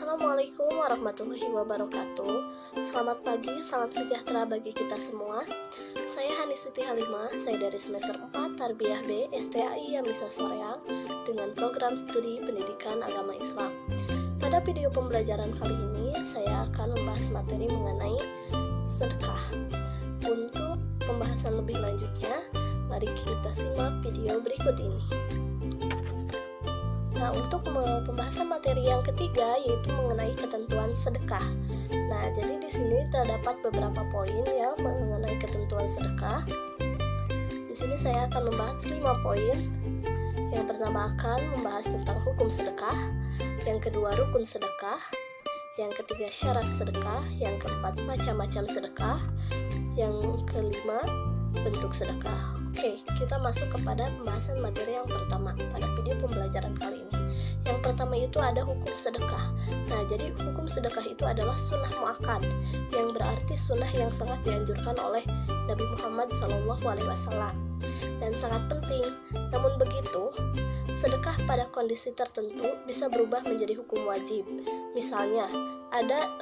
Assalamualaikum warahmatullahi wabarakatuh. Selamat pagi, salam sejahtera bagi kita semua. Saya Hani Siti Halimah, saya dari semester 4 Tarbiyah B STAI Yamisa Soreang dengan program studi pendidikan agama Islam. Pada video pembelajaran kali ini, saya akan membahas materi mengenai sedekah. Untuk pembahasan lebih lanjutnya, mari kita simak video berikut ini. Nah, untuk pembahasan materi yang ketiga yaitu mengenai ketentuan sedekah. Nah, jadi di sini terdapat beberapa poin ya mengenai ketentuan sedekah. Di sini saya akan membahas 5 poin. Yang pertama akan membahas tentang hukum sedekah, yang kedua rukun sedekah, yang ketiga syarat sedekah, yang keempat macam-macam sedekah, yang kelima bentuk sedekah. Oke, kita masuk kepada pembahasan materi yang pertama pada video pembelajaran kali ini. Yang pertama itu ada hukum sedekah. Nah, jadi hukum sedekah itu adalah sunnah muakkad, yang berarti sunnah yang sangat dianjurkan oleh Nabi Muhammad SAW dan sangat penting. Namun begitu, sedekah pada kondisi tertentu bisa berubah menjadi hukum wajib. Misalnya, ada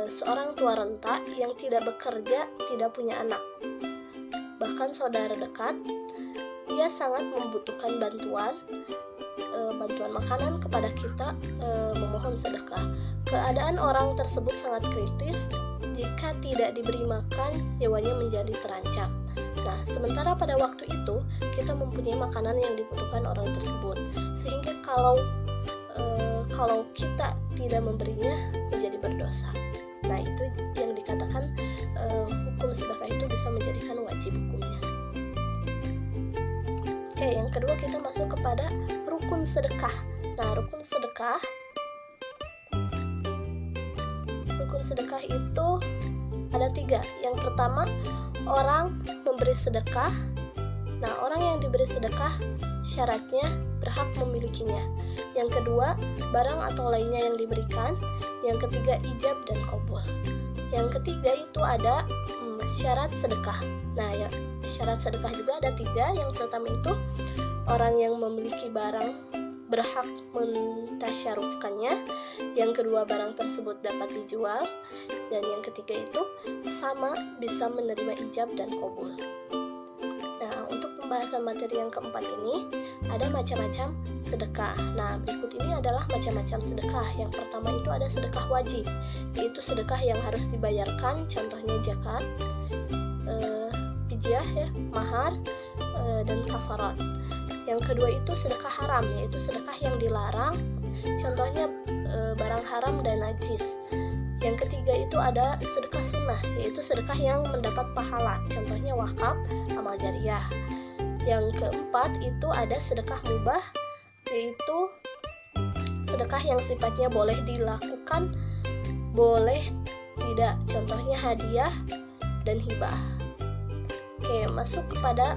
seorang tua renta yang tidak bekerja, tidak punya anak, bahkan saudara dekat, dia sangat membutuhkan bantuan makanan kepada kita, memohon sedekah. Keadaan orang tersebut sangat kritis, jika tidak diberi makan, nyawanya menjadi terancam. Nah, sementara pada waktu itu kita mempunyai makanan yang dibutuhkan orang tersebut, sehingga kalau kita tidak memberinya menjadi berdosa. Nah, itu yang dikatakan hukum sedekah itu bisa menjadikan wajib hukumnya. Oke, yang kedua kita masuk kepada rukun sedekah. Nah, rukun sedekah itu ada 3. Yang pertama, orang memberi sedekah. Nah, orang yang diberi sedekah syaratnya berhak memilikinya. Yang kedua, barang atau lainnya yang diberikan. Yang ketiga, ijab dan qabul. Yang ketiga itu ada syarat sedekah. Nah, ya, syarat sedekah juga ada 3. Yang pertama itu orang yang memiliki barang berhak mentasyarufkannya. Yang kedua, barang tersebut dapat dijual. Dan yang ketiga itu sama bisa menerima ijab dan qabul. Nah, untuk pembahasan materi yang keempat ini ada macam-macam sedekah. Nah, berikut ini adalah macam-macam sedekah. Yang pertama itu ada sedekah wajib, yaitu sedekah yang harus dibayarkan, contohnya zakat, fidyah ya, mahar, dan kafarat. Yang kedua itu sedekah haram, yaitu sedekah yang dilarang, contohnya barang haram dan najis. Yang ketiga itu ada sedekah sunnah, yaitu sedekah yang mendapat pahala, contohnya wakaf, amal jariah. Yang keempat itu ada sedekah mubah, yaitu sedekah yang sifatnya boleh dilakukan, boleh tidak, contohnya hadiah dan hibah. Oke, masuk kepada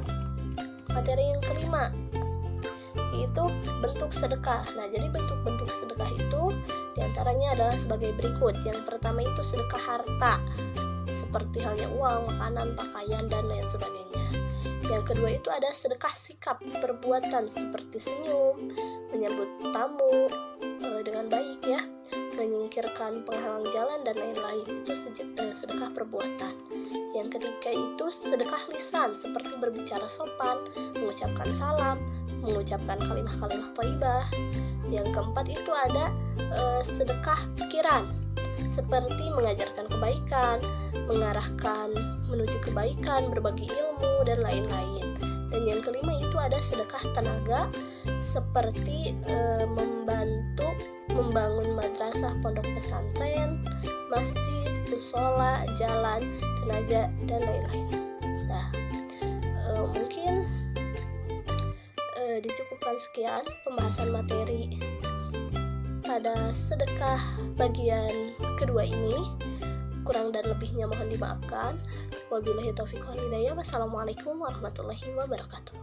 materi yang kelima, yaitu bentuk sedekah. Nah, jadi bentuk-bentuk sedekah itu diantaranya adalah sebagai berikut. Yang pertama itu sedekah harta, seperti halnya uang, makanan, pakaian, dan lain sebagainya. Yang kedua itu ada sedekah sikap, perbuatan seperti senyum, menyambut tamu dengan baik ya, menyingkirkan penghalang jalan, dan lain-lain. Itu sedekah perbuatan. Yang ketiga itu sedekah lisan, seperti berbicara sopan, mengucapkan salam, mengucapkan kalimah-kalimah thayyibah. Yang keempat itu ada sedekah pikiran, seperti mengajarkan kebaikan, mengarahkan menuju kebaikan, berbagi ilmu, dan lain-lain. Dan yang kelima itu ada sedekah tenaga, seperti membantu membangun madrasah, pondok pesantren, masjid, musola, jalan, tenaga, dan lain-lain. Nah, mungkin dicukupkan sekian pembahasan materi pada sedekah bagian kedua ini. Kurang dan lebihnya mohon dimaafkan. Wabillahi taufiq wal hidayah. Wassalamualaikum warahmatullahi wabarakatuh.